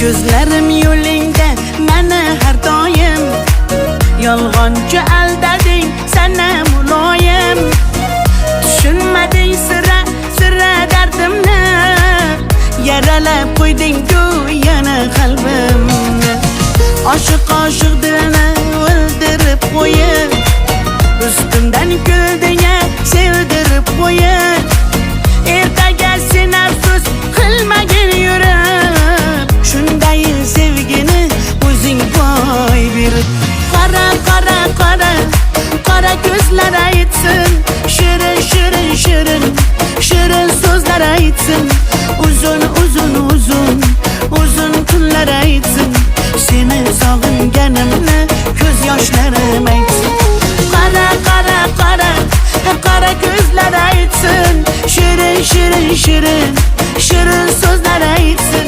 Ko'zlarim yo'lingda meni har doim, yolg'onchi aldading sana muloyim. Tushunmading sira dardimni, yaralab qo'yding yana qalbimni. Oshiq dilni o'ldirib qo'yib, ustimdan kulding sevdirib qo'yib. Ertaga sen afsus qilmagin yurib, shunday sevgini o'zing boy berib. Qara ko'zlar aytsin, shirin so'zlar aytsin, uzun kunlar aytsin, seni sog'inganimni ko'z yoshlarim aytsin. Qara ko'zlar aytsin, shirin so'zlar aytsin,